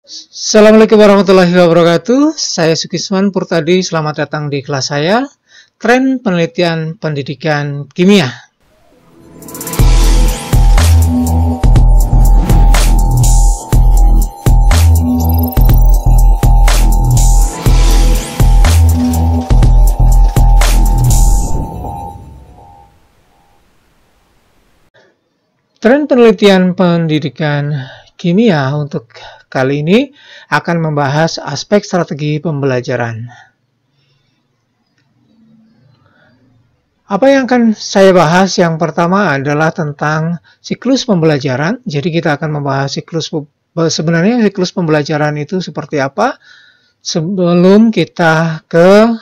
Assalamualaikum warahmatullahi wabarakatuh. Saya Sukisman Purtadi. Selamat datang di kelas saya, Tren Penelitian Pendidikan Kimia. Tren Penelitian Pendidikan Kimia untuk kali ini akan membahas aspek strategi pembelajaran. Apa yang akan saya bahas yang pertama adalah tentang siklus pembelajaran. Jadi kita akan membahas sebenarnya siklus pembelajaran itu seperti apa sebelum kita ke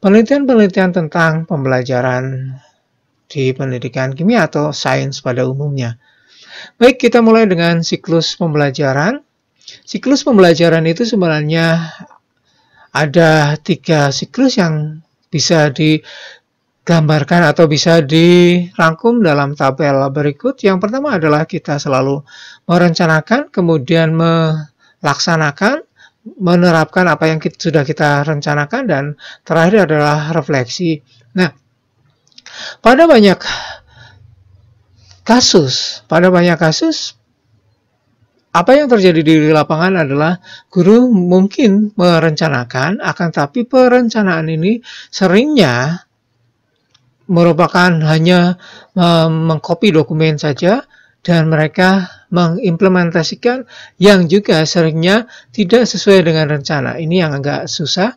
penelitian-penelitian tentang pembelajaran di pendidikan kimia atau sains pada umumnya. Baik, kita mulai dengan siklus pembelajaran. Siklus pembelajaran itu sebenarnya ada 3 siklus yang bisa digambarkan atau bisa dirangkum dalam tabel berikut. Yang pertama adalah kita selalu merencanakan, kemudian melaksanakan, menerapkan apa yang sudah kita rencanakan, dan terakhir adalah refleksi. Nah, pada banyak kasus, apa yang terjadi di lapangan adalah guru mungkin merencanakan, akan tapi perencanaan ini seringnya merupakan hanya mengcopy dokumen saja, dan mereka mengimplementasikan yang juga seringnya tidak sesuai dengan rencana. Ini yang agak susah,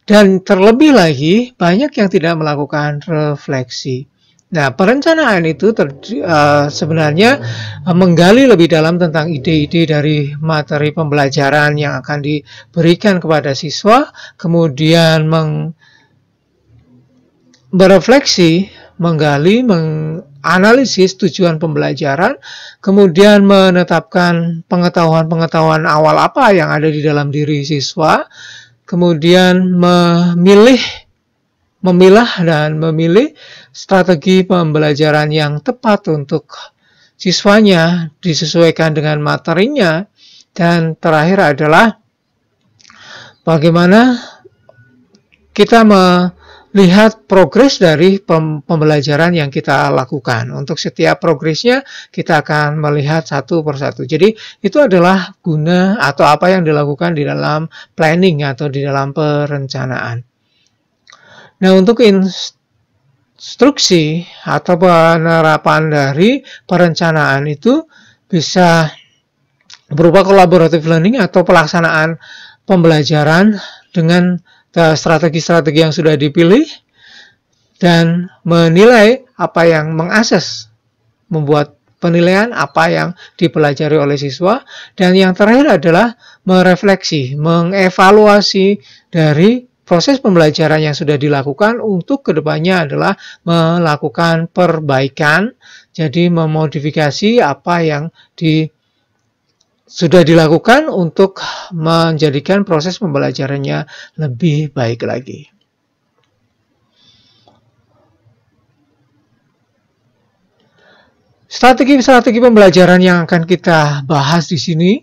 dan terlebih lagi banyak yang tidak melakukan refleksi. Nah, perencanaan itu sebenarnya menggali lebih dalam tentang ide-ide dari materi pembelajaran yang akan diberikan kepada siswa, kemudian berefleksi, menggali, menganalisis tujuan pembelajaran, kemudian menetapkan pengetahuan-pengetahuan awal apa yang ada di dalam diri siswa, kemudian memilah dan memilih strategi pembelajaran yang tepat untuk siswanya disesuaikan dengan materinya, dan terakhir adalah bagaimana kita melihat progres dari pembelajaran yang kita lakukan. Untuk setiap progresnya kita akan melihat satu persatu. Jadi itu adalah guna atau apa yang dilakukan di dalam planning atau di dalam perencanaan. Nah, untuk instruksi atau penerapan dari perencanaan itu bisa berupa collaborative learning atau pelaksanaan pembelajaran dengan strategi-strategi yang sudah dipilih, dan menilai apa yang mengakses, membuat penilaian apa yang dipelajari oleh siswa, dan yang terakhir adalah merefleksi, mengevaluasi dari proses pembelajaran yang sudah dilakukan untuk kedepannya adalah melakukan perbaikan, jadi memodifikasi apa yang sudah dilakukan untuk menjadikan proses pembelajarannya lebih baik lagi. Strategi-strategi pembelajaran yang akan kita bahas di sini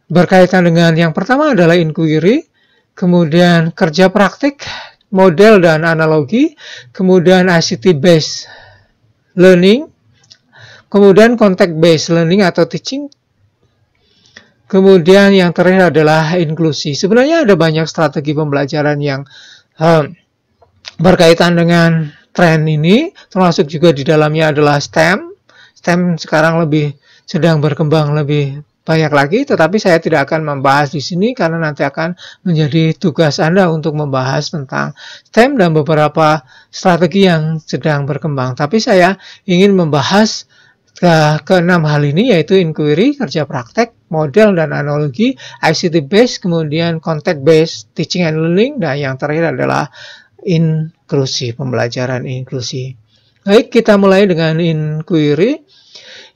berkaitan dengan yang pertama adalah inquiry, kemudian kerja praktik, model dan analogi, kemudian ICT-based learning, kemudian contact-based learning atau teaching, kemudian yang terakhir adalah inklusi. Sebenarnya ada banyak strategi pembelajaran yang berkaitan dengan tren ini, termasuk juga di dalamnya adalah STEM. STEM sekarang sedang berkembang lebih banyak lagi, tetapi saya tidak akan membahas di sini karena nanti akan menjadi tugas Anda untuk membahas tentang STEM dan beberapa strategi yang sedang berkembang. Tapi saya ingin membahas ke-6 hal ini, yaitu inquiry, kerja praktek, model dan analogi, ICT-based, kemudian contact-based, teaching and learning, dan yang terakhir adalah inklusi, pembelajaran inklusi. Baik, kita mulai dengan inquiry.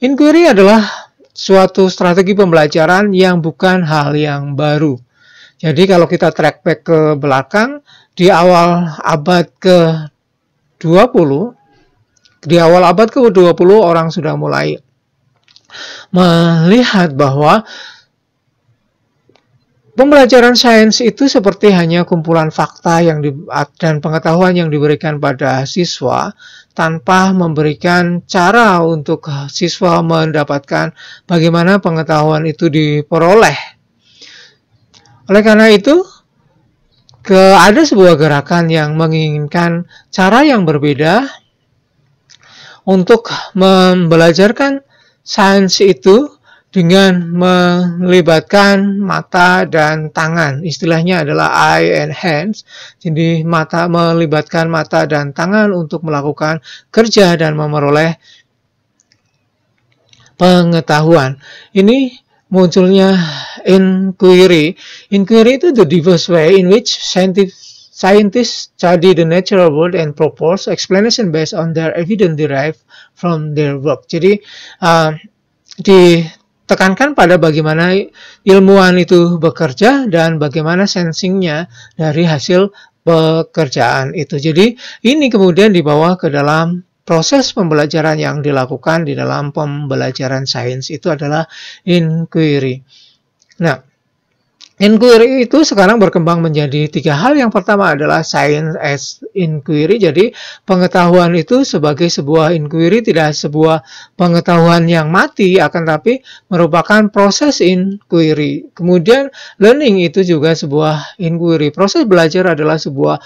Inquiry adalah suatu strategi pembelajaran yang bukan hal yang baru. Jadi kalau kita track back ke belakang, di awal abad ke-20, orang sudah mulai melihat bahwa Pembelajaran sains itu seperti hanya kumpulan fakta dan pengetahuan yang diberikan pada siswa tanpa memberikan cara untuk siswa mendapatkan bagaimana pengetahuan itu diperoleh. Oleh karena itu, ada sebuah gerakan yang menginginkan cara yang berbeda untuk membelajarkan sains itu dengan melibatkan mata dan tangan. Istilahnya adalah eye and hands. Jadi melibatkan mata dan tangan untuk melakukan kerja dan memperoleh pengetahuan. Ini munculnya inquiry. Inquiry itu the diverse way in which scientists study the natural world and propose explanation based on their evidence derived from their work. Jadi ditekankan pada bagaimana ilmuwan itu bekerja dan bagaimana sensingnya dari hasil pekerjaan itu. Jadi ini kemudian dibawa ke dalam proses pembelajaran yang dilakukan di dalam pembelajaran sains itu adalah inquiry. Nah, inquiry itu sekarang berkembang menjadi 3 hal. Yang pertama adalah science as inquiry. Jadi pengetahuan itu sebagai sebuah inquiry, tidak sebuah pengetahuan yang mati, akan tapi merupakan proses inquiry. Kemudian learning itu juga sebuah inquiry. Proses belajar adalah sebuah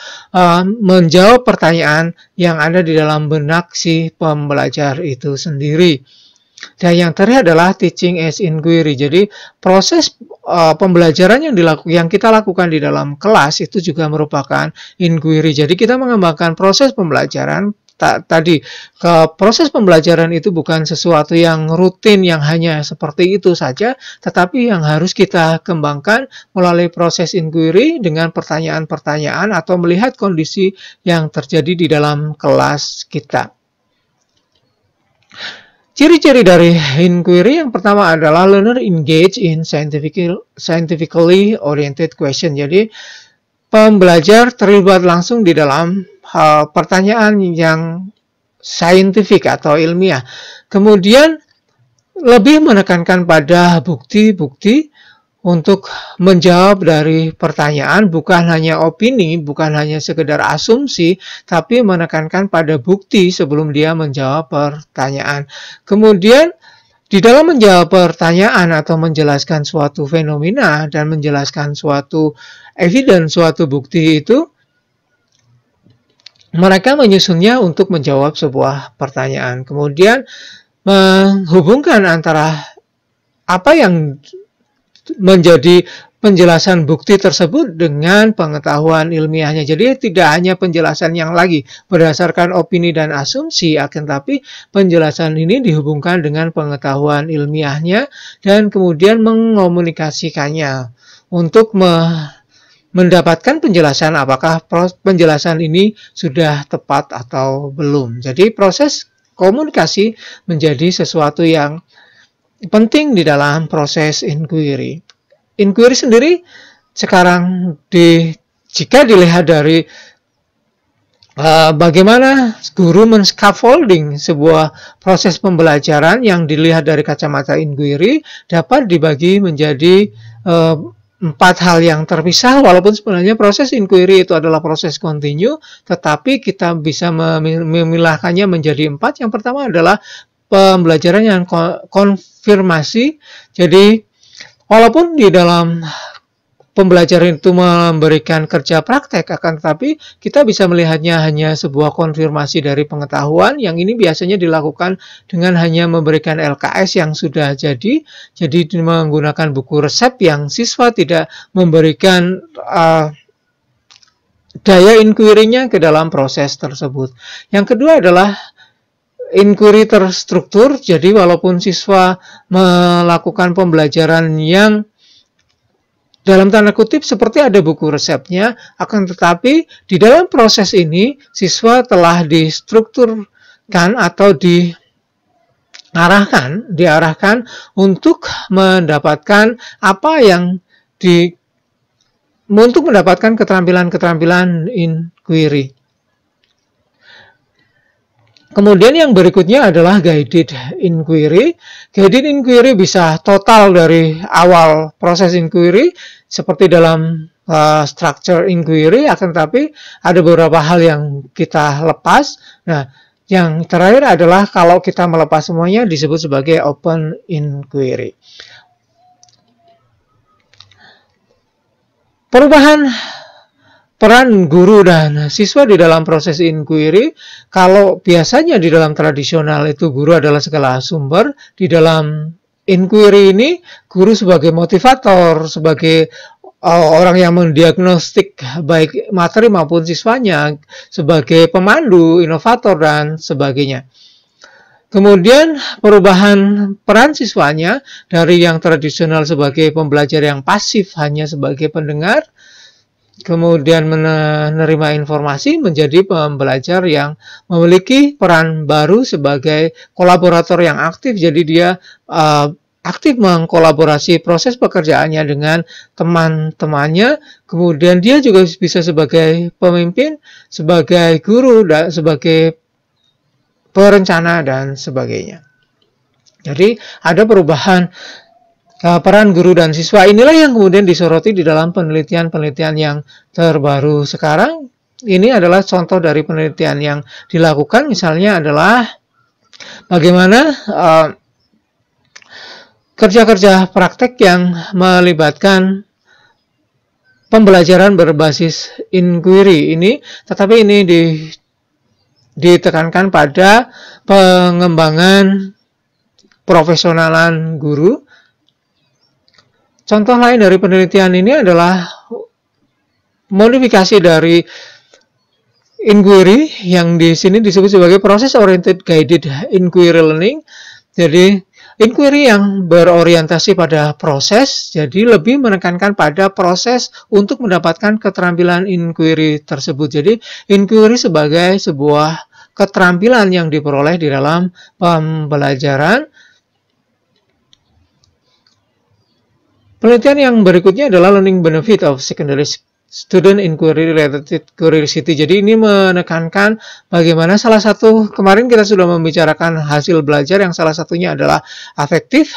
menjawab pertanyaan yang ada di dalam benak si pembelajar itu sendiri. Dan yang terakhir adalah teaching as inquiry. Jadi proses pembelajaran yang kita lakukan di dalam kelas itu juga merupakan inquiry. Jadi kita mengembangkan proses pembelajaran proses pembelajaran itu bukan sesuatu yang rutin yang hanya seperti itu saja, tetapi yang harus kita kembangkan melalui proses inquiry dengan pertanyaan-pertanyaan atau melihat kondisi yang terjadi di dalam kelas kita. Ciri-ciri dari inquiry yang pertama adalah learner engage in scientifically oriented question. Jadi pembelajar terlibat langsung di dalam pertanyaan yang saintifik atau ilmiah. Kemudian lebih menekankan pada bukti-bukti untuk menjawab dari pertanyaan, bukan hanya opini, bukan hanya sekedar asumsi, tapi menekankan pada bukti sebelum dia menjawab pertanyaan. Kemudian, di dalam menjawab pertanyaan atau menjelaskan suatu fenomena dan menjelaskan suatu evidence, suatu bukti itu, mereka menyusunnya untuk menjawab sebuah pertanyaan. Kemudian, menghubungkan antara apa yang menjadi penjelasan bukti tersebut dengan pengetahuan ilmiahnya. Jadi tidak hanya penjelasan yang lagi berdasarkan opini dan asumsi, akan tapi penjelasan ini dihubungkan dengan pengetahuan ilmiahnya dan kemudian mengomunikasikannya untuk mendapatkan penjelasan apakah penjelasan ini sudah tepat atau belum. Jadi proses komunikasi menjadi sesuatu yang penting di dalam proses inquiry. Inquiry sendiri sekarang jika dilihat dari bagaimana guru men-scaffolding sebuah proses pembelajaran yang dilihat dari kacamata inquiry dapat dibagi menjadi 4 hal yang terpisah, walaupun sebenarnya proses inquiry itu adalah proses continue, tetapi kita bisa memilahkannya menjadi 4. Yang pertama adalah pembelajaran yang konfirmasi. Jadi walaupun di dalam pembelajaran itu memberikan kerja praktek, akan tetapi kita bisa melihatnya hanya sebuah konfirmasi dari pengetahuan yang ini biasanya dilakukan dengan hanya memberikan LKS yang sudah jadi menggunakan buku resep yang siswa tidak memberikan daya inquiry-nya ke dalam proses tersebut. Yang kedua adalah inquiry terstruktur. Jadi walaupun siswa melakukan pembelajaran yang dalam tanda kutip seperti ada buku resepnya, akan tetapi di dalam proses ini siswa telah distrukturkan atau diarahkan untuk mendapatkan untuk mendapatkan keterampilan-keterampilan inquiry. Kemudian yang berikutnya adalah guided inquiry. Guided inquiry bisa total dari awal proses inquiry seperti dalam structure inquiry, akan tetapi ada beberapa hal yang kita lepas. Nah, yang terakhir adalah kalau kita melepas semuanya disebut sebagai open inquiry. Perubahan peran guru dan siswa di dalam proses inquiry, kalau biasanya di dalam tradisional itu guru adalah segala sumber, di dalam inquiry ini guru sebagai motivator, sebagai orang yang mendiagnostik baik materi maupun siswanya, sebagai pemandu, inovator, dan sebagainya. Kemudian perubahan peran siswanya dari yang tradisional sebagai pembelajar yang pasif hanya sebagai pendengar, kemudian menerima informasi menjadi pembelajar yang memiliki peran baru sebagai kolaborator yang aktif. Jadi dia aktif mengkolaborasi proses pekerjaannya dengan teman-temannya. Kemudian dia juga bisa sebagai pemimpin, sebagai guru, dan sebagai perencana, dan sebagainya. Jadi ada perubahan peran guru dan siswa. Inilah yang kemudian disoroti di dalam penelitian-penelitian yang terbaru sekarang. Ini adalah contoh dari penelitian yang dilakukan, misalnya adalah bagaimana kerja-kerja praktek yang melibatkan pembelajaran berbasis inquiry ini, tetapi ini ditekankan pada pengembangan profesionalan guru. Contoh lain dari penelitian ini adalah modifikasi dari inquiry yang di sini disebut sebagai process oriented guided inquiry learning. Jadi inquiry yang berorientasi pada proses, jadi lebih menekankan pada proses untuk mendapatkan keterampilan inquiry tersebut. Jadi inquiry sebagai sebuah keterampilan yang diperoleh di dalam pembelajaran. Penelitian yang berikutnya adalah learning benefit of secondary student inquiry related curiosity. Jadi ini menekankan bagaimana salah satu, kemarin kita sudah membicarakan hasil belajar yang salah satunya adalah afektif,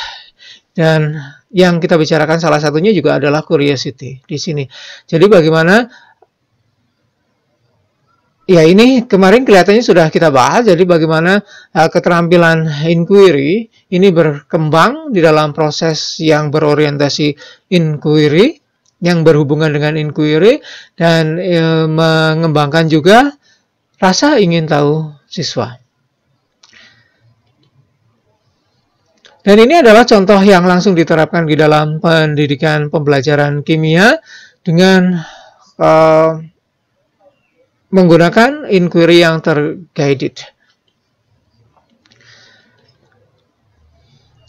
dan yang kita bicarakan salah satunya juga adalah curiosity di sini. Jadi bagaimana, ya ini kemarin kelihatannya sudah kita bahas, jadi bagaimana keterampilan inquiry ini berkembang di dalam proses yang berorientasi inquiry, yang berhubungan dengan inquiry, dan mengembangkan juga rasa ingin tahu siswa. Dan ini adalah contoh yang langsung diterapkan di dalam pendidikan pembelajaran kimia dengan menggunakan inquiry yang terguided.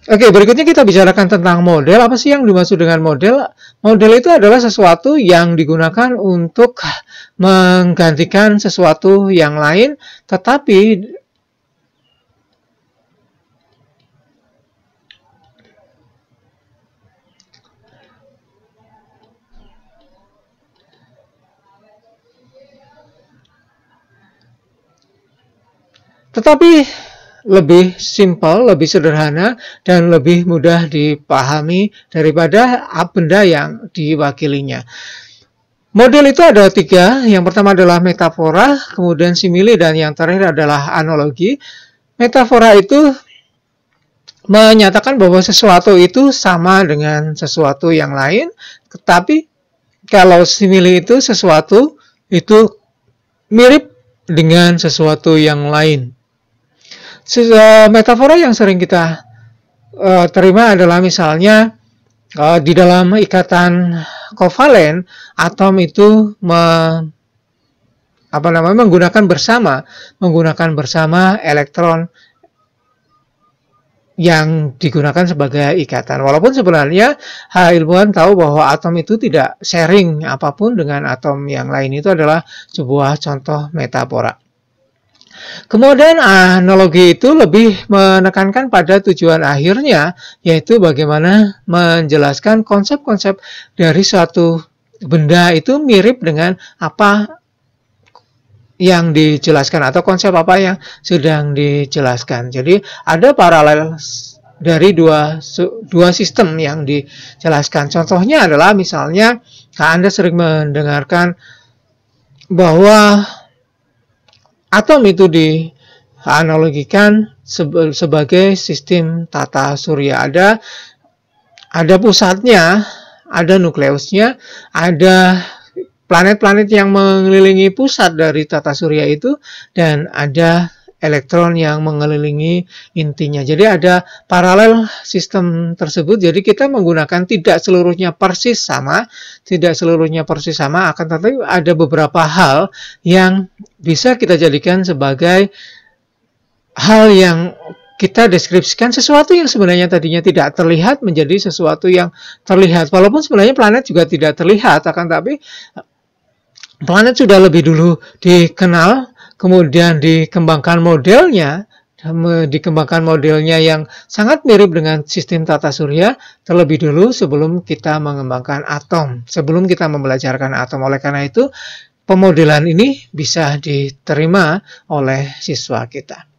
Oke, berikutnya kita bicarakan tentang model. Apa sih yang dimaksud dengan model? Model itu adalah sesuatu yang digunakan untuk menggantikan sesuatu yang lain, tetapi lebih simpel, lebih sederhana, dan lebih mudah dipahami daripada benda yang diwakilinya. Model itu ada 3. Yang pertama adalah metafora, kemudian simile, dan yang terakhir adalah analogi. Metafora itu menyatakan bahwa sesuatu itu sama dengan sesuatu yang lain, tetapi kalau simile itu sesuatu itu mirip dengan sesuatu yang lain. Metafora yang sering kita terima adalah misalnya di dalam ikatan kovalen, atom itu menggunakan bersama elektron yang digunakan sebagai ikatan. Walaupun sebenarnya ilmuwan tahu bahwa atom itu tidak sharing apapun dengan atom yang lain. Itu adalah sebuah contoh metafora. Kemudian analogi itu lebih menekankan pada tujuan akhirnya, yaitu bagaimana menjelaskan konsep-konsep dari suatu benda itu mirip dengan apa yang dijelaskan atau konsep apa yang sedang dijelaskan. Jadi ada paralel dari dua sistem yang dijelaskan. Contohnya adalah misalnya Anda sering mendengarkan bahwa atom itu dianalogikan sebagai sistem tata surya. Ada pusatnya, ada nukleusnya, ada planet-planet yang mengelilingi pusat dari tata surya itu, dan ada elektron yang mengelilingi intinya. Jadi ada paralel sistem tersebut. Jadi kita menggunakan tidak seluruhnya persis sama, akan tetapi ada beberapa hal yang bisa kita jadikan sebagai hal yang kita deskripsikan sesuatu yang sebenarnya tadinya tidak terlihat menjadi sesuatu yang terlihat. Walaupun sebenarnya planet juga tidak terlihat, akan tapi planet sudah lebih dulu dikenal, kemudian dikembangkan modelnya yang sangat mirip dengan sistem tata surya terlebih dulu sebelum kita mengembangkan atom, sebelum kita membelajarkan atom. Oleh karena itu, pemodelan ini bisa diterima oleh siswa kita.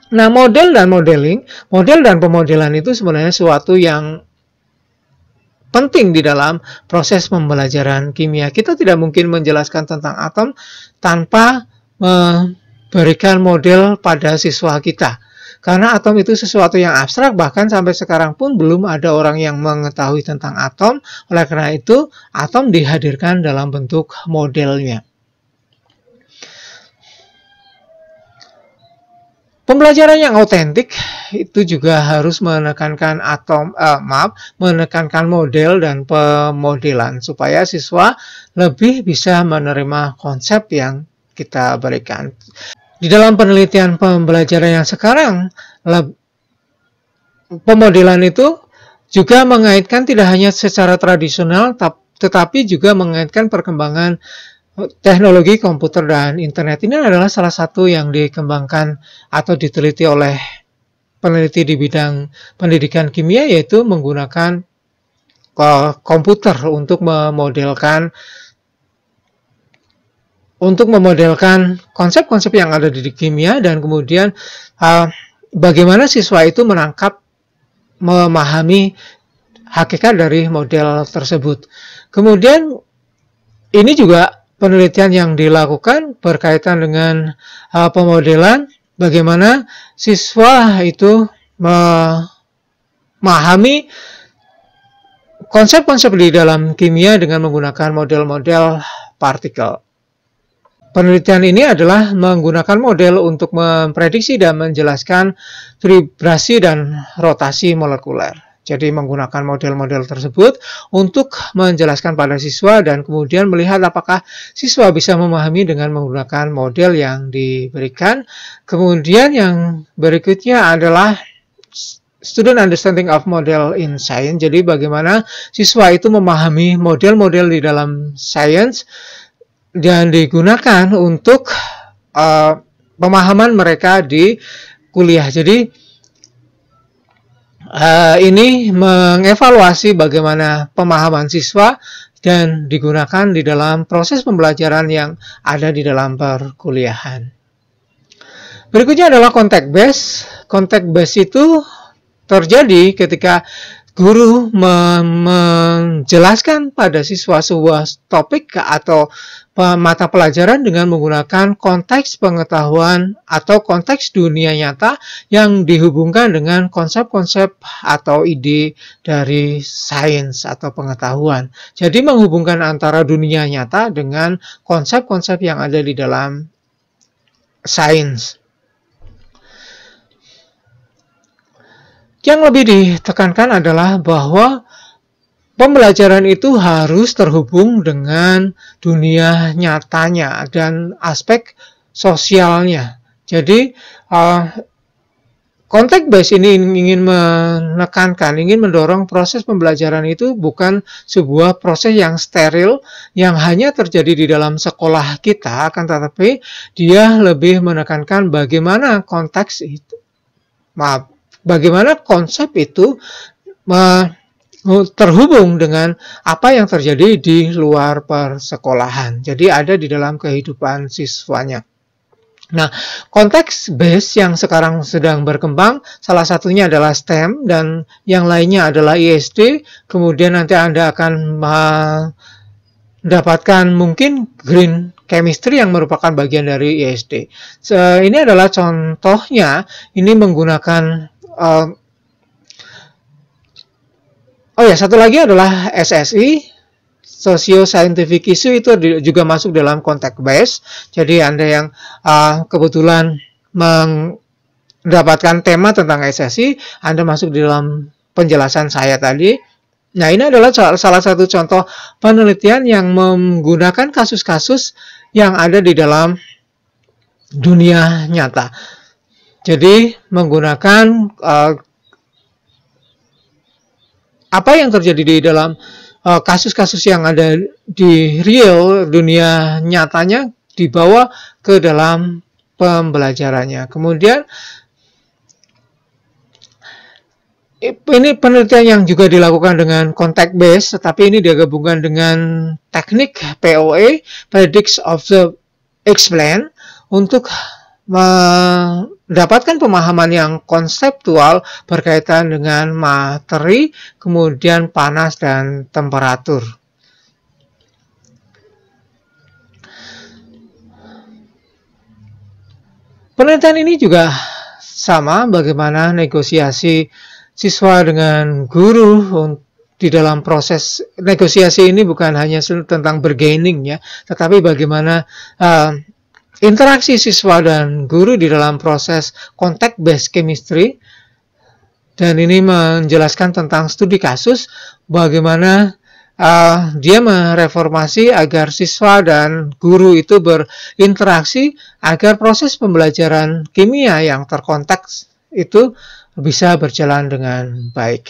Nah, model dan pemodelan itu sebenarnya sesuatu yang penting di dalam proses pembelajaran kimia. Kita tidak mungkin menjelaskan tentang atom tanpa memberikan model pada siswa kita. Karena atom itu sesuatu yang abstrak, bahkan sampai sekarang pun belum ada orang yang mengetahui tentang atom. Oleh karena itu, atom dihadirkan dalam bentuk modelnya. Pembelajaran yang autentik itu juga harus menekankan menekankan model dan pemodelan supaya siswa lebih bisa menerima konsep yang kita berikan. Di dalam penelitian pembelajaran yang sekarang, pemodelan itu juga mengaitkan tidak hanya secara tradisional, tetapi juga mengaitkan perkembangan teknologi komputer dan internet. Ini adalah salah satu yang dikembangkan atau diteliti oleh peneliti di bidang pendidikan kimia, yaitu menggunakan komputer untuk memodelkan konsep-konsep yang ada di kimia, dan kemudian bagaimana siswa itu memahami hakikat dari model tersebut. Kemudian ini juga penelitian yang dilakukan berkaitan dengan pemodelan, bagaimana siswa itu memahami konsep-konsep di dalam kimia dengan menggunakan model-model partikel. Penelitian ini adalah menggunakan model untuk memprediksi dan menjelaskan vibrasi dan rotasi molekuler. Jadi menggunakan model-model tersebut untuk menjelaskan pada siswa dan kemudian melihat apakah siswa bisa memahami dengan menggunakan model yang diberikan. Kemudian yang berikutnya adalah student understanding of model in science. Jadi bagaimana siswa itu memahami model-model di dalam science dan digunakan untuk pemahaman mereka di kuliah. Jadi ini mengevaluasi bagaimana pemahaman siswa dan digunakan di dalam proses pembelajaran yang ada di dalam perkuliahan. Berikutnya adalah context based. Context based itu terjadi ketika guru menjelaskan pada siswa sebuah topik atau mata pelajaran dengan menggunakan konteks pengetahuan atau konteks dunia nyata yang dihubungkan dengan konsep-konsep atau ide dari sains atau pengetahuan. Jadi menghubungkan antara dunia nyata dengan konsep-konsep yang ada di dalam sains. Yang lebih ditekankan adalah bahwa pembelajaran itu harus terhubung dengan dunia nyatanya dan aspek sosialnya. Jadi, context based ini ingin menekankan, ingin mendorong proses pembelajaran itu bukan sebuah proses yang steril, yang hanya terjadi di dalam sekolah kita, akan tetapi dia lebih menekankan bagaimana konteks itu, bagaimana konsep itu terhubung dengan apa yang terjadi di luar persekolahan. Jadi ada di dalam kehidupan siswanya. Nah, konteks base yang sekarang sedang berkembang, salah satunya adalah STEM dan yang lainnya adalah ISD. Kemudian nanti Anda akan mendapatkan mungkin green chemistry yang merupakan bagian dari ISD. Ini adalah contohnya, ini menggunakan satu lagi adalah SSI, Socio Scientific Issue, itu juga masuk dalam konteks base. Jadi Anda yang kebetulan mendapatkan tema tentang SSI, Anda masuk di dalam penjelasan saya tadi. Nah, ini adalah salah satu contoh penelitian yang menggunakan kasus-kasus yang ada di dalam dunia nyata. Jadi menggunakan apa yang terjadi di dalam kasus-kasus yang ada di real dunia nyatanya dibawa ke dalam pembelajarannya. Kemudian ini penelitian yang juga dilakukan dengan context base, tetapi ini digabungkan dengan teknik POE, Predict, Observe, Explain, untuk mendapatkan pemahaman yang konseptual berkaitan dengan materi, kemudian panas dan temperatur. Penelitian ini juga sama bagaimana negosiasi siswa dengan guru di dalam proses negosiasi ini bukan hanya tentang bergaining ya, tetapi bagaimana interaksi siswa dan guru di dalam proses context-based chemistry. Dan ini menjelaskan tentang studi kasus, bagaimana dia mereformasi agar siswa dan guru itu berinteraksi agar proses pembelajaran kimia yang terkonteks itu bisa berjalan dengan baik.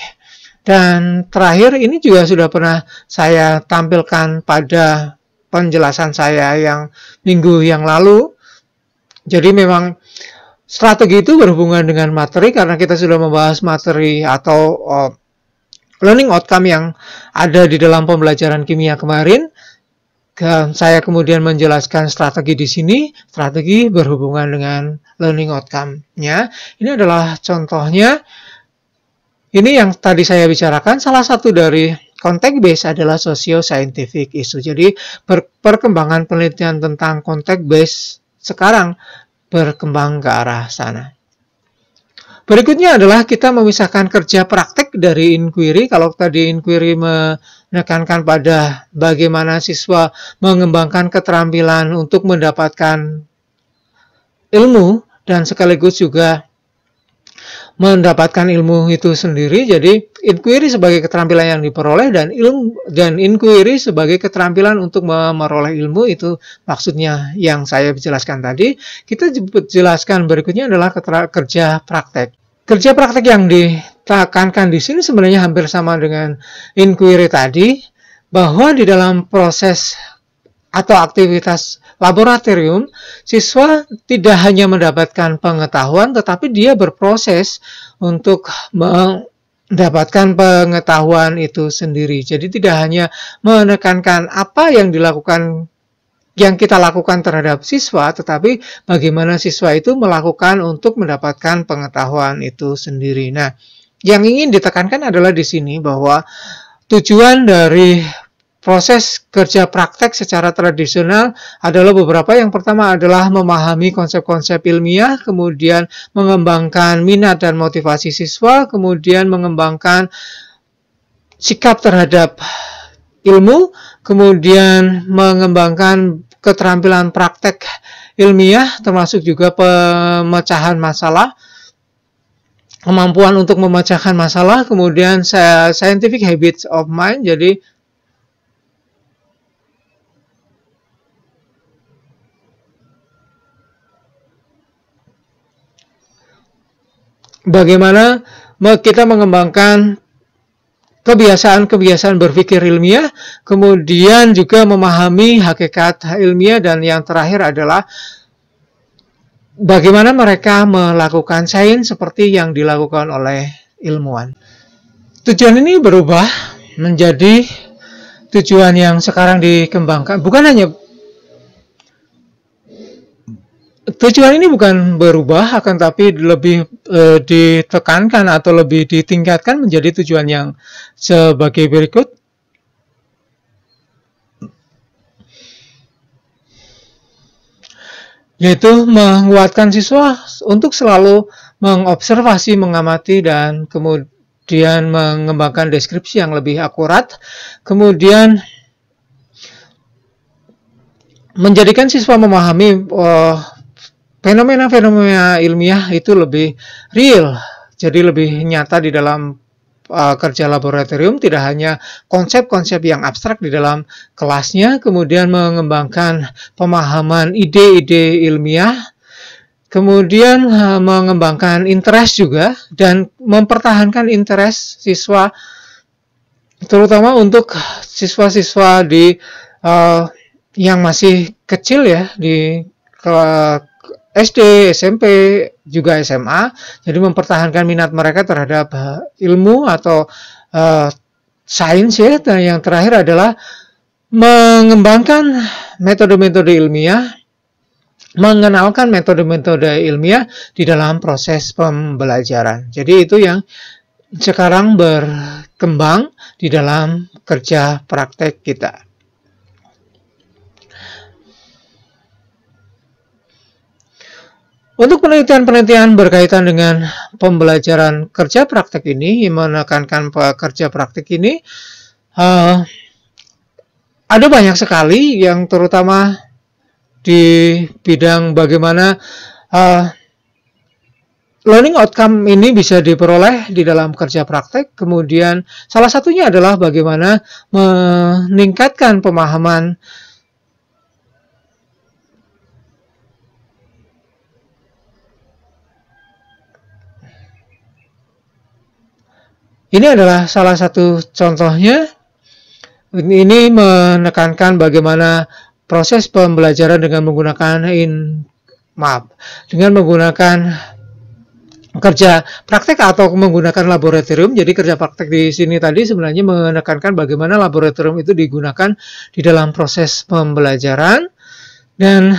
Dan terakhir, ini juga sudah pernah saya tampilkan pada penjelasan saya yang minggu yang lalu. Jadi memang strategi itu berhubungan dengan materi, karena kita sudah membahas materi atau learning outcome yang ada di dalam pembelajaran kimia kemarin. Saya kemudian menjelaskan strategi di sini. Strategi berhubungan dengan learning outcome-nya. Ini adalah contohnya. Ini yang tadi saya bicarakan, salah satu dari context base adalah socio-scientific issue. Jadi perkembangan penelitian tentang context base sekarang berkembang ke arah sana. Berikutnya adalah kita memisahkan kerja praktek dari inquiry. Kalau tadi inquiry menekankan pada bagaimana siswa mengembangkan keterampilan untuk mendapatkan ilmu dan sekaligus juga mendapatkan ilmu itu sendiri. Jadi inquiry sebagai keterampilan yang diperoleh dan inquiry sebagai keterampilan untuk memperoleh ilmu, itu maksudnya yang saya jelaskan tadi. Kita jelaskan berikutnya adalah kerja praktek. Kerja praktek yang ditekankan di sini sebenarnya hampir sama dengan inquiry tadi, bahwa di dalam proses atau aktivitas laboratorium, siswa tidak hanya mendapatkan pengetahuan, tetapi dia berproses untuk mendapatkan pengetahuan itu sendiri. Jadi tidak hanya menekankan apa yang kita lakukan terhadap siswa, tetapi bagaimana siswa itu melakukan untuk mendapatkan pengetahuan itu sendiri. Nah, yang ingin ditekankan adalah di sini bahwa tujuan dari proses kerja praktek secara tradisional adalah beberapa. Yang pertama adalah memahami konsep-konsep ilmiah, kemudian mengembangkan minat dan motivasi siswa, kemudian mengembangkan sikap terhadap ilmu, kemudian mengembangkan keterampilan praktek ilmiah, termasuk juga pemecahan masalah, kemampuan untuk memecahkan masalah, kemudian scientific habits of mind. Jadi bagaimana kita mengembangkan kebiasaan-kebiasaan berpikir ilmiah, kemudian juga memahami hakikat ilmiah, dan yang terakhir adalah bagaimana mereka melakukan sains seperti yang dilakukan oleh ilmuwan. Tujuan ini berubah menjadi tujuan yang sekarang dikembangkan. Tujuan ini bukan berubah, akan tapi lebih ditekankan atau lebih ditingkatkan menjadi tujuan yang sebagai berikut. Yaitu menguatkan siswa untuk selalu mengobservasi, mengamati, dan kemudian mengembangkan deskripsi yang lebih akurat, kemudian menjadikan siswa memahami fenomena-fenomena ilmiah itu lebih real, jadi lebih nyata di dalam kerja laboratorium, tidak hanya konsep-konsep yang abstrak di dalam kelasnya, kemudian mengembangkan pemahaman ide-ide ilmiah, kemudian mengembangkan interest juga, dan mempertahankan interest siswa, terutama untuk siswa-siswa yang masih kecil ya, di SD, SMP, juga SMA, jadi mempertahankan minat mereka terhadap ilmu atau sains ya. Dan yang terakhir adalah mengembangkan metode-metode ilmiah, mengenalkan metode-metode ilmiah di dalam proses pembelajaran. Jadi itu yang sekarang berkembang di dalam kerja praktek kita. Untuk penelitian-penelitian berkaitan dengan pembelajaran kerja praktek ini, menekankan kerja praktek ini, ada banyak sekali yang terutama di bidang bagaimana learning outcome ini bisa diperoleh di dalam kerja praktek. Kemudian salah satunya adalah bagaimana meningkatkan pemahaman Ini adalah salah satu contohnya. Ini menekankan bagaimana proses pembelajaran dengan menggunakan kerja praktek atau menggunakan laboratorium. Jadi kerja praktek di sini tadi sebenarnya menekankan bagaimana laboratorium itu digunakan di dalam proses pembelajaran, dan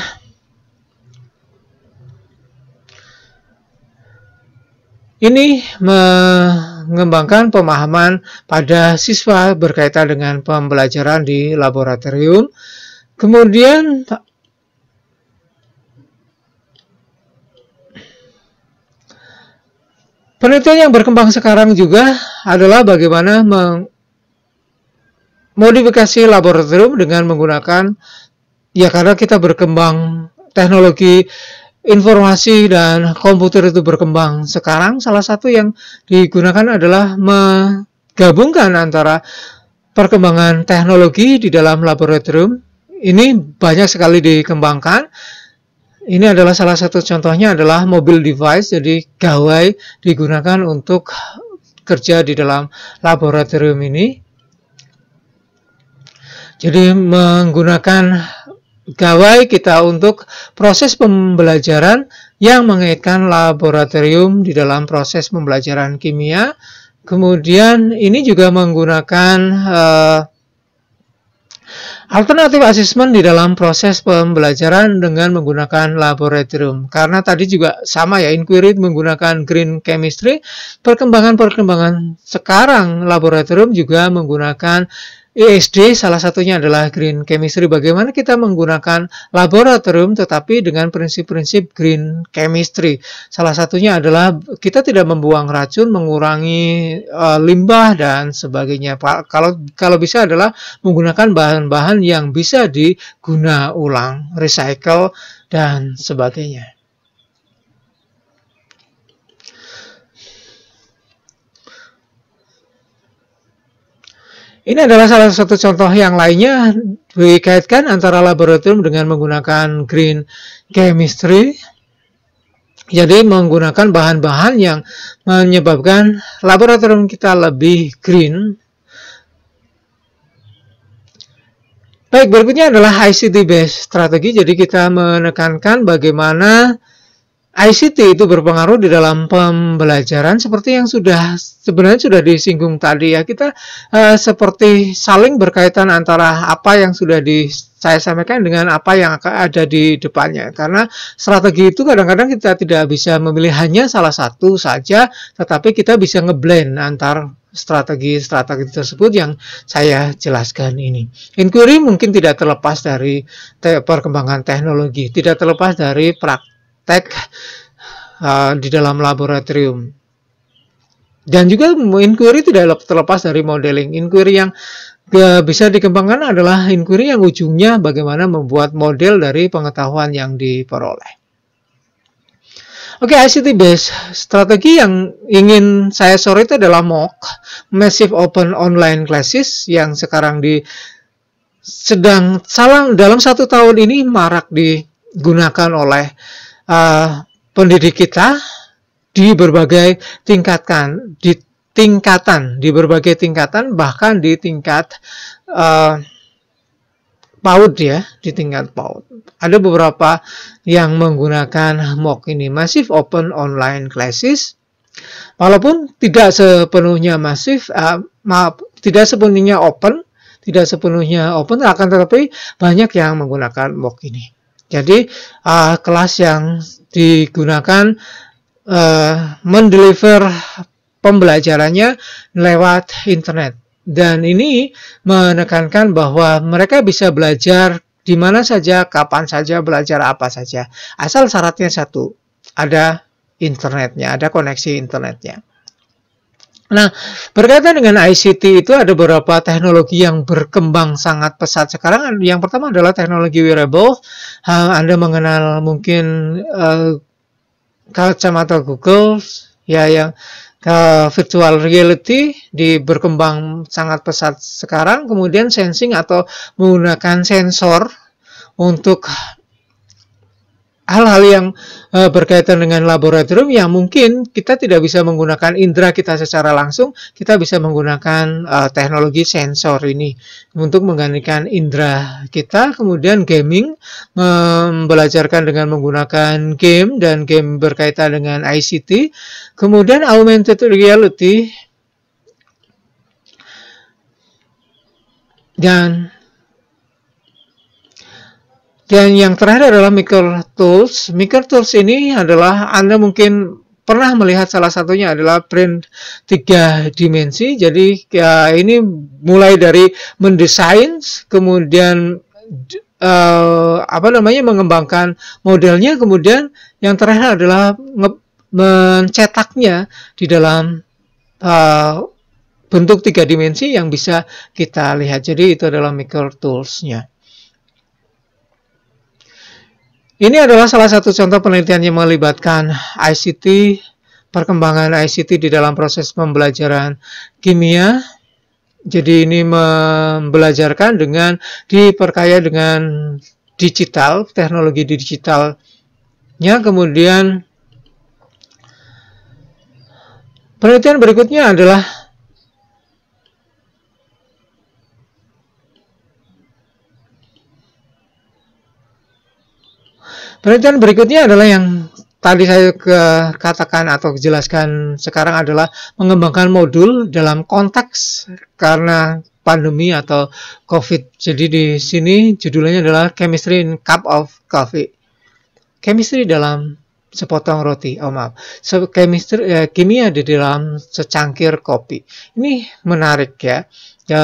ini mengembangkan pemahaman pada siswa berkaitan dengan pembelajaran di laboratorium. Kemudian penelitian yang berkembang sekarang juga adalah bagaimana memodifikasi laboratorium dengan menggunakan, ya karena kita berkembang teknologi informasi dan komputer itu berkembang sekarang, salah satu yang digunakan adalah menggabungkan antara perkembangan teknologi di dalam laboratorium. Ini banyak sekali dikembangkan. Ini adalah salah satu contohnya adalah mobile device, jadi gawai digunakan untuk kerja di dalam laboratorium ini. Jadi menggunakan gawai kita untuk proses pembelajaran yang mengaitkan laboratorium di dalam proses pembelajaran kimia. Kemudian ini juga menggunakan alternatif assessment di dalam proses pembelajaran dengan menggunakan laboratorium. Karena tadi juga sama ya, inquiry menggunakan green chemistry. Perkembangan sekarang laboratorium juga menggunakan ESD, salah satunya adalah green chemistry. Bagaimana kita menggunakan laboratorium tetapi dengan prinsip-prinsip green chemistry. Salah satunya adalah kita tidak membuang racun, mengurangi limbah dan sebagainya. Kalau bisa adalah menggunakan bahan-bahan yang bisa diguna ulang, recycle dan sebagainya. Ini adalah salah satu contoh yang lainnya, dikaitkan antara laboratorium dengan menggunakan green chemistry. Jadi menggunakan bahan-bahan yang menyebabkan laboratorium kita lebih green. Baik, berikutnya adalah ICT based strategi. Jadi kita menekankan bagaimana ICT itu berpengaruh di dalam pembelajaran seperti yang sebenarnya sudah disinggung tadi ya. Kita seperti saling berkaitan antara apa yang sudah saya sampaikan dengan apa yang ada di depannya. Karena strategi itu kadang-kadang kita tidak bisa memilih hanya salah satu saja, tetapi kita bisa ngeblend antar strategi-strategi tersebut yang saya jelaskan ini. Inquiry mungkin tidak terlepas dari perkembangan teknologi, tidak terlepas dari praktek di dalam laboratorium. Dan juga inquiry tidak terlepas dari modeling. Inquiry yang bisa dikembangkan adalah inquiry yang ujungnya bagaimana membuat model dari pengetahuan yang diperoleh. Oke, ICT based strategi yang ingin saya sore itu adalah MOOC, Massive Open Online Classes, yang sekarang dalam 1 tahun ini marak digunakan oleh pendidik kita di berbagai tingkatan, bahkan di tingkat PAUD ya, di tingkat PAUD. Ada beberapa yang menggunakan MOOC ini, Massive Open Online Classes. Walaupun tidak sepenuhnya tidak sepenuhnya open, akan tetapi banyak yang menggunakan MOOC ini. Jadi kelas yang digunakan mendeliver pembelajarannya lewat internet. Dan ini menekankan bahwa mereka bisa belajar di mana saja, kapan saja, belajar apa saja. Asal syaratnya satu, ada internetnya, ada koneksi internetnya. Nah, berkaitan dengan ICT itu ada beberapa teknologi yang berkembang sangat pesat sekarang. Yang pertama adalah teknologi wearable. Anda mengenal mungkin kacamata Google, ya, yang virtual reality berkembang sangat pesat sekarang. Kemudian sensing atau menggunakan sensor untuk hal-hal yang berkaitan dengan laboratorium yang mungkin kita tidak bisa menggunakan indera kita secara langsung, kita bisa menggunakan teknologi sensor ini untuk menggantikan indera kita. Kemudian gaming, membelajarkan dengan menggunakan game dan game berkaitan dengan ICT. Kemudian augmented reality dan yang terakhir adalah Maker Tools. Maker Tools ini adalah Anda mungkin pernah melihat salah satunya adalah print 3 dimensi. Jadi ini mulai dari mendesain, kemudian mengembangkan modelnya, kemudian yang terakhir adalah mencetaknya di dalam bentuk 3 dimensi yang bisa kita lihat. Jadi itu adalah Maker Tools-nya. Ini adalah salah satu contoh penelitian yang melibatkan ICT, perkembangan ICT di dalam proses pembelajaran kimia. Jadi ini membelajarkan dengan diperkaya dengan digital, teknologi digitalnya. Kemudian penelitian berikutnya adalah yang tadi saya katakan atau jelaskan sekarang adalah mengembangkan modul dalam konteks karena pandemi atau COVID. Jadi di sini judulnya adalah Chemistry in Cup of Coffee. Chemistry dalam sepotong roti. Kimia di dalam secangkir kopi. Ini menarik ya.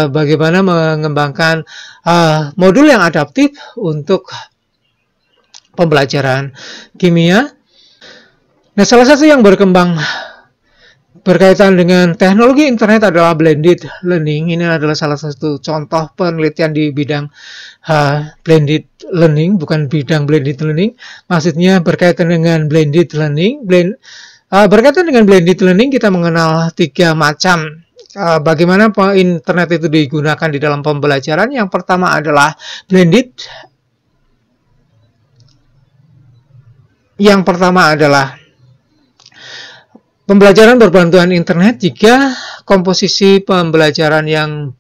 Bagaimana mengembangkan modul yang adaptif untuk pembelajaran kimia. Nah, salah satu yang berkembang berkaitan dengan teknologi internet adalah blended learning. Ini adalah salah satu contoh penelitian di bidang blended learning, bukan bidang blended learning. Maksudnya berkaitan dengan blended learning. Berkaitan dengan blended learning, kita mengenal 3 macam bagaimana internet itu digunakan di dalam pembelajaran. Yang pertama adalah blended. Yang pertama adalah pembelajaran berbantuan internet jika komposisi pembelajaran yang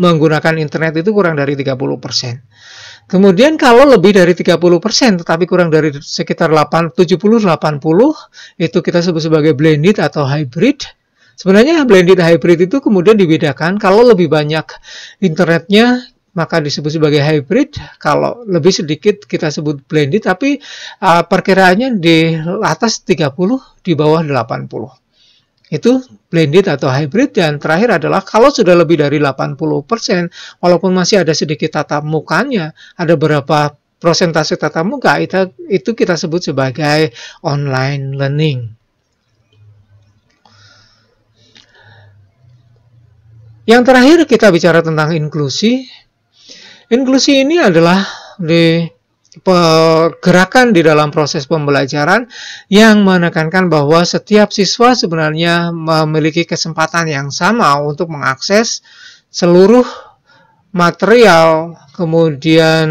menggunakan internet itu kurang dari 30%. Kemudian kalau lebih dari 30% tetapi kurang dari sekitar 70-80 itu kita sebut sebagai blended atau hybrid. Sebenarnya blended hybrid itu kemudian dibedakan, kalau lebih banyak internetnya maka disebut sebagai hybrid, kalau lebih sedikit kita sebut blended, tapi perkiraannya di atas 30, di bawah 80. Itu blended atau hybrid. Dan terakhir adalah kalau sudah lebih dari 80%, walaupun masih ada sedikit tatap mukanya, ada berapa persentase tatap muka, itu kita sebut sebagai online learning. Yang terakhir kita bicara tentang inklusi. Inklusi ini adalah gerakan di dalam proses pembelajaran yang menekankan bahwa setiap siswa sebenarnya memiliki kesempatan yang sama untuk mengakses seluruh material, kemudian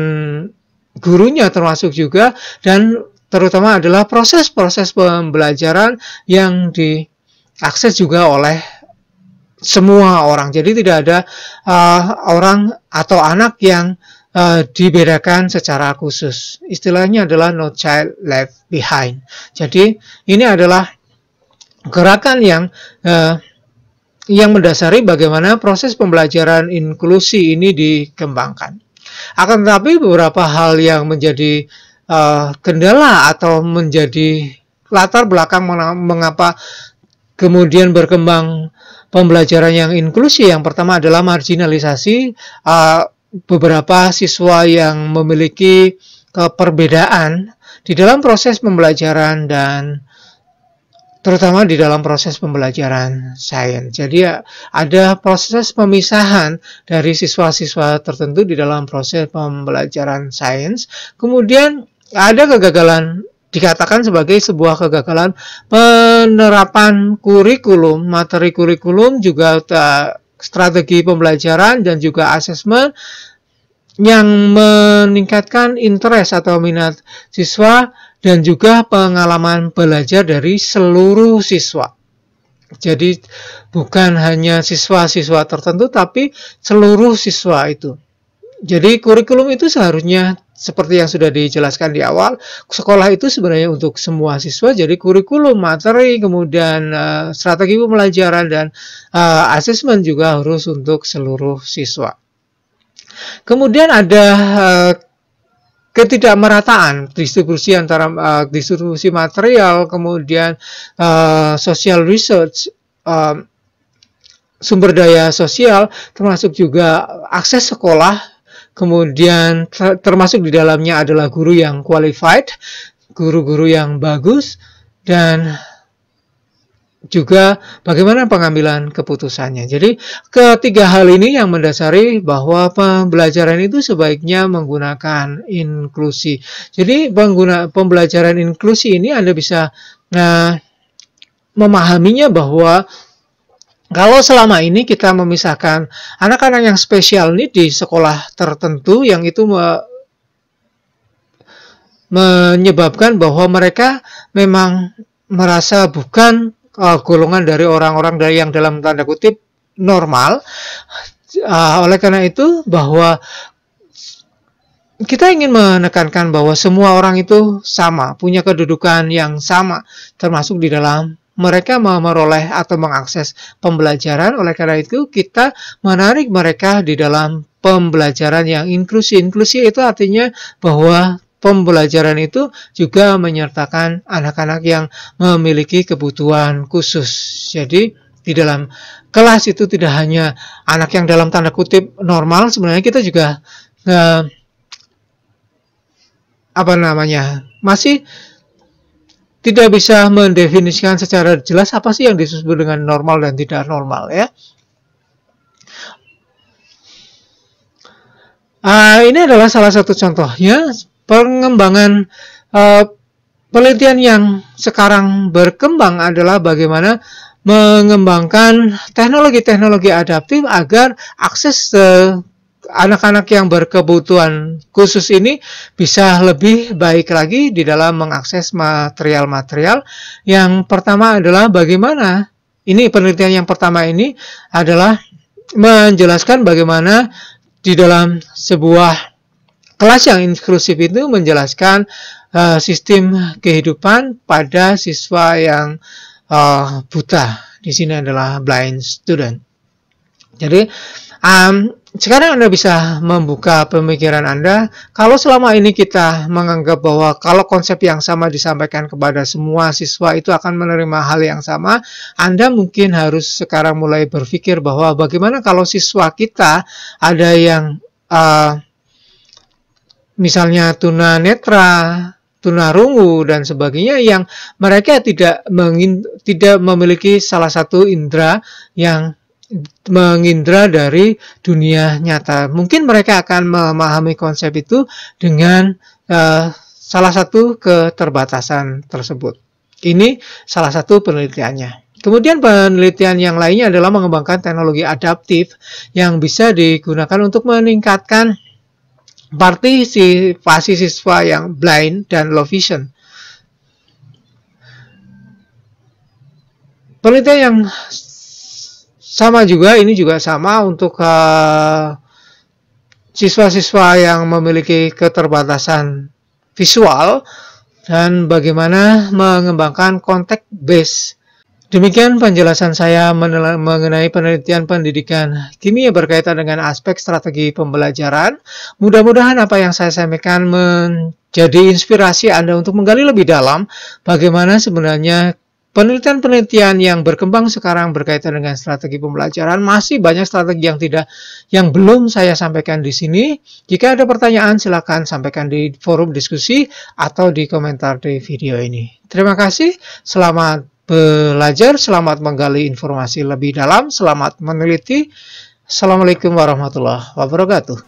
gurunya termasuk juga, dan terutama adalah proses-proses pembelajaran yang diakses juga oleh semua orang. Jadi tidak ada orang atau anak yang dibedakan secara khusus. Istilahnya adalah no child left behind. Jadi ini adalah gerakan yang mendasari bagaimana proses pembelajaran inklusi ini dikembangkan. Akan tetapi beberapa hal yang menjadi kendala atau menjadi latar belakang mengapa kemudian berkembang pembelajaran yang inklusi. Yang pertama adalah marginalisasi. Beberapa siswa yang memiliki perbedaan di dalam proses pembelajaran dan terutama di dalam proses pembelajaran sains. Jadi ada proses pemisahan dari siswa-siswa tertentu di dalam proses pembelajaran sains. Kemudian ada kegagalan, dikatakan sebagai sebuah kegagalan penerapan kurikulum, materi kurikulum, juga strategi pembelajaran dan juga asesmen yang meningkatkan interest atau minat siswa dan juga pengalaman belajar dari seluruh siswa. Jadi bukan hanya siswa-siswa tertentu tapi seluruh siswa itu. Jadi kurikulum itu seharusnya seperti yang sudah dijelaskan di awal, sekolah itu sebenarnya untuk semua siswa. Jadi kurikulum, materi, kemudian strategi pembelajaran dan asesmen juga harus untuk seluruh siswa. Kemudian ada ketidakmerataan distribusi antara distribusi material, kemudian social research, sumber daya sosial, termasuk juga akses sekolah. Kemudian termasuk di dalamnya adalah guru yang qualified, guru-guru yang bagus, dan juga bagaimana pengambilan keputusannya. Jadi ketiga hal ini yang mendasari bahwa pembelajaran itu sebaiknya menggunakan inklusi. Jadi pembelajaran inklusi ini Anda bisa memahaminya bahwa kalau selama ini kita memisahkan anak-anak yang spesial need di sekolah tertentu, yang itu menyebabkan bahwa mereka memang merasa bukan golongan dari orang-orang yang dalam tanda kutip normal. Oleh karena itu bahwa kita ingin menekankan bahwa semua orang itu sama, punya kedudukan yang sama, termasuk di dalam mereka memperoleh atau mengakses pembelajaran. Oleh karena itu kita menarik mereka di dalam pembelajaran yang inklusi. Inklusi itu artinya bahwa pembelajaran itu juga menyertakan anak-anak yang memiliki kebutuhan khusus. Jadi di dalam kelas itu tidak hanya anak yang dalam tanda kutip normal, sebenarnya kita juga masih tidak bisa mendefinisikan secara jelas apa sih yang disebut dengan normal dan tidak normal, ya. Ini adalah salah satu contohnya pengembangan penelitian yang sekarang berkembang adalah bagaimana mengembangkan teknologi-teknologi adaptif agar akses anak-anak yang berkebutuhan khusus ini bisa lebih baik lagi di dalam mengakses material-material. Yang pertama adalah bagaimana, ini penelitian yang pertama ini adalah menjelaskan bagaimana di dalam sebuah kelas yang inklusif itu menjelaskan sistem kehidupan pada siswa yang buta. Di sini adalah blind student. Jadi sekarang Anda bisa membuka pemikiran Anda. Kalau selama ini kita menganggap bahwa kalau konsep yang sama disampaikan kepada semua siswa itu akan menerima hal yang sama, Anda mungkin harus sekarang mulai berpikir bahwa bagaimana kalau siswa kita ada yang misalnya tunanetra, tunarungu dan sebagainya yang mereka tidak memiliki salah satu indera yang mengindra dari dunia nyata. Mungkin mereka akan memahami konsep itu dengan salah satu keterbatasan tersebut. Ini salah satu penelitiannya. Kemudian penelitian yang lainnya adalah mengembangkan teknologi adaptif yang bisa digunakan untuk meningkatkan partisipasi siswa yang blind dan low vision. Penelitian yang sama juga, ini juga sama untuk siswa-siswa yang memiliki keterbatasan visual dan bagaimana mengembangkan context based. Demikian penjelasan saya mengenai penelitian pendidikan kimia berkaitan dengan aspek strategi pembelajaran. Mudah-mudahan apa yang saya sampaikan menjadi inspirasi Anda untuk menggali lebih dalam bagaimana sebenarnya penelitian-penelitian yang berkembang sekarang berkaitan dengan strategi pembelajaran. Masih banyak strategi yang belum saya sampaikan di sini. Jika ada pertanyaan, silakan sampaikan di forum diskusi atau di komentar di video ini. Terima kasih, selamat belajar, selamat menggali informasi lebih dalam, selamat meneliti. Assalamualaikum warahmatullahi wabarakatuh.